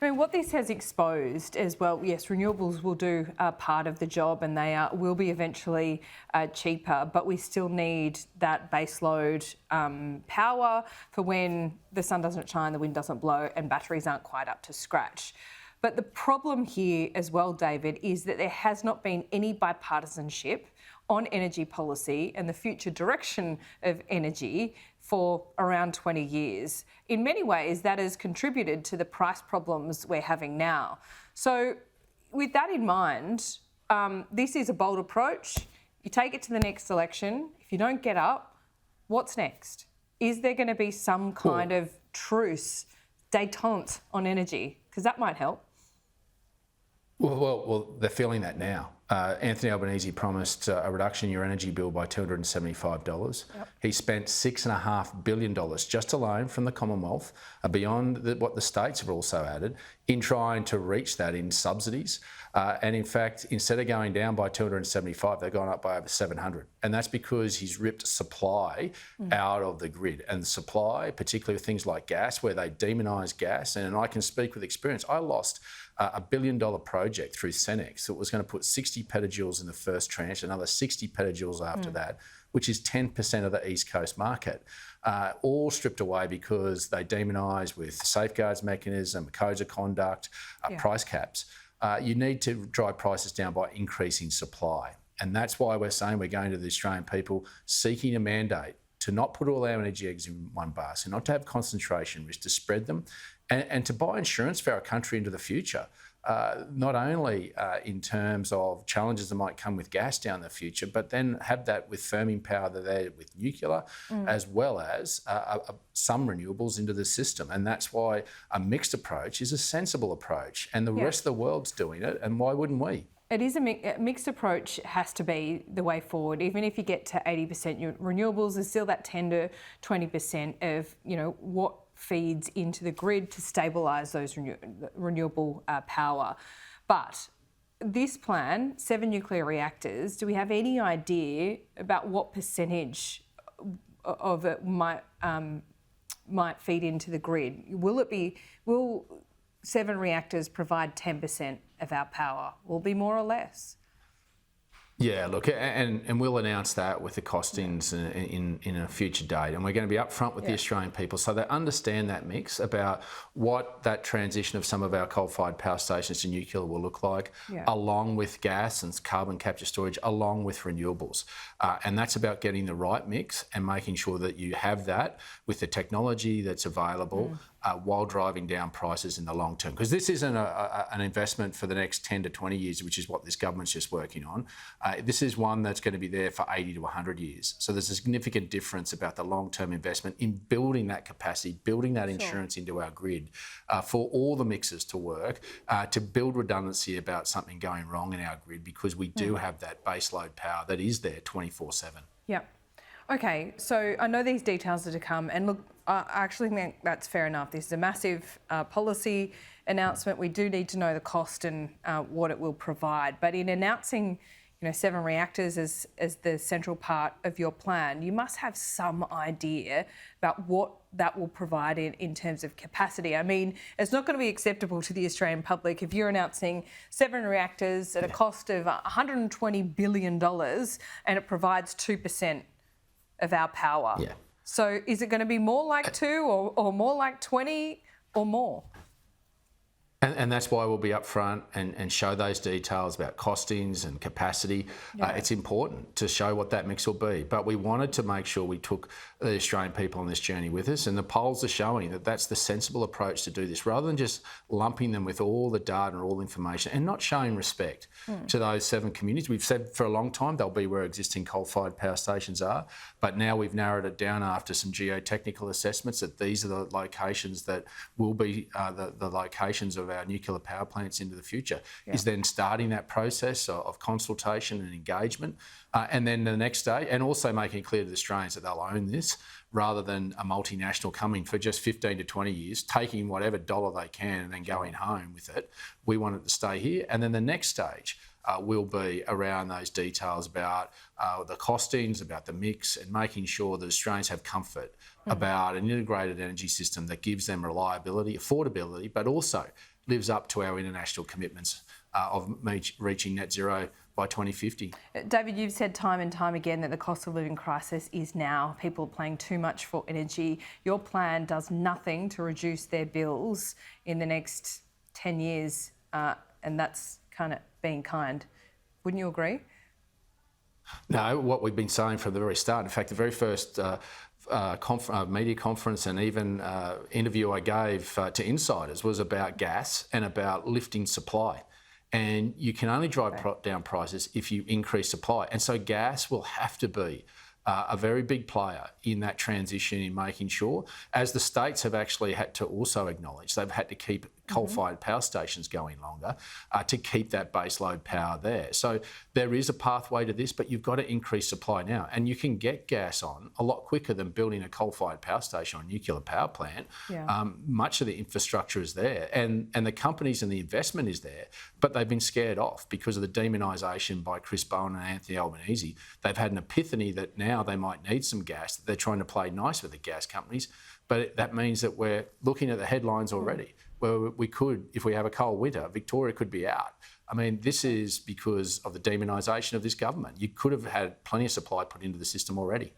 I mean, what this has exposed as well, yes, renewables will do part of the job and they will be eventually cheaper, but we still need that baseload power for when the sun doesn't shine, the wind doesn't blow and batteries aren't quite up to scratch. But the problem here as well, David, is that there has not been any bipartisanship on energy policy and the future direction of energy for around 20 years. In many ways, that has contributed to the price problems we're having now. So with that in mind, this is a bold approach. You take it to the next election. If you don't get up, what's next? Is there going to be some kind of truce, détente on energy? Because that might help. Well, they're feeling that now. Anthony Albanese promised a reduction in your energy bill by $275. Yep. He spent $6.5 billion just alone from the Commonwealth, beyond what the states have also added, in trying to reach that in subsidies. And in fact, instead of going down by 275, they've gone up by over 700. And that's because he's ripped supply out of the grid. And supply, particularly with things like gas, where they demonise gas, and I can speak with experience, I lost a $1 billion project through Cenex that was going to put 60 petajoules in the first tranche, another 60 petajoules after that, which is 10% of the East Coast market, all stripped away because they demonise with safeguards mechanism, codes of conduct, price caps. You need to drive prices down by increasing supply. And that's why we're saying we're going to the Australian people seeking a mandate to not put all our energy eggs in one basket, not to have concentration risk, to spread them, and to buy insurance for our country into the future. Not only in terms of challenges that might come with gas down the future, but then have that with firming power that there with nuclear, as well as some renewables into the system. And that's why a mixed approach is a sensible approach. And the rest of the world's doing it, and why wouldn't we? It is a mixed approach has to be the way forward. Even if you get to 80% renewables, there's still that 10 to 20% of, what feeds into the grid to stabilise those renewable power. But this plan, 7 nuclear reactors, do we have any idea about what percentage of it might feed into the grid? Will 7 reactors provide 10% of our power? Will it be more or less? Yeah, look, and we'll announce that with the costings in a future date. And we're going to be upfront with the Australian people so they understand that mix about what that transition of some of our coal-fired power stations to nuclear will look like, along with gas and carbon capture storage, along with renewables. And that's about getting the right mix and making sure that you have that with the technology that's available while driving down prices in the long term. Because this isn't an investment for the next 10 to 20 years, which is what this government's just working on. This is one that's going to be there for 80 to 100 years. So there's a significant difference about the long-term investment in building that capacity, building that insurance into our grid for all the mixes to work, to build redundancy about something going wrong in our grid, because we do have that baseload power that is there 24/7. Yeah. Okay, so I know these details are to come, and look, I actually think that's fair enough. This is a massive policy announcement. We do need to know the cost and what it will provide. But in announcing 7 reactors as the central part of your plan, you must have some idea about what that will provide in terms of capacity. I mean, it's not going to be acceptable to the Australian public if you're announcing 7 reactors at a cost of $120 billion and it provides 2% of our power. Yeah. So is it going to be more like 2 or more like 20 or more? And that's why we'll be upfront and show those details about costings and capacity. It's important to show what that mix will be. But we wanted to make sure we took the Australian people on this journey with us, and the polls are showing that that's the sensible approach to do this, rather than just lumping them with all the data and all the information and not showing respect to those 7 communities. We've said for a long time they'll be where existing coal-fired power stations are, but now we've narrowed it down after some geotechnical assessments that these are the locations that will be the locations of our nuclear power plants into the future, is then starting that process of consultation and engagement. And then the next day, and also making it clear to the Australians that they'll own this, rather than a multinational coming for just 15 to 20 years, taking whatever dollar they can and then going home with it. We want it to stay here. And then the next stage will be around those details about the costings, about the mix, and making sure that Australians have comfort about an integrated energy system that gives them reliability, affordability, but also lives up to our international commitments of reaching net zero by 2050. David, you've said time and time again that the cost of living crisis is now. People are paying too much for energy. Your plan does nothing to reduce their bills in the next 10 years, and that's kind of being kind. Wouldn't you agree? No, what we've been saying from the very start, in fact, the very first media conference and even interview I gave to insiders was about gas and about lifting supply. And you can only drive down prices if you increase supply. And so gas will have to be a very big player in that transition, in making sure, as the states have actually had to also acknowledge, they've had to keep coal-fired power stations going longer to keep that baseload power there. So there is a pathway to this, but you've got to increase supply now. And you can get gas on a lot quicker than building a coal-fired power station or a nuclear power plant. Yeah. Much of the infrastructure is there and the companies and the investment is there, but they've been scared off because of the demonisation by Chris Bowen and Anthony Albanese. They've had an epiphany that now they might need some gas, that they're trying to play nice with the gas companies, but that means that we're looking at the headlines already. Where we could, if we have a cold winter, Victoria could be out. I mean, this is because of the demonisation of this government. You could have had plenty of supply put into the system already.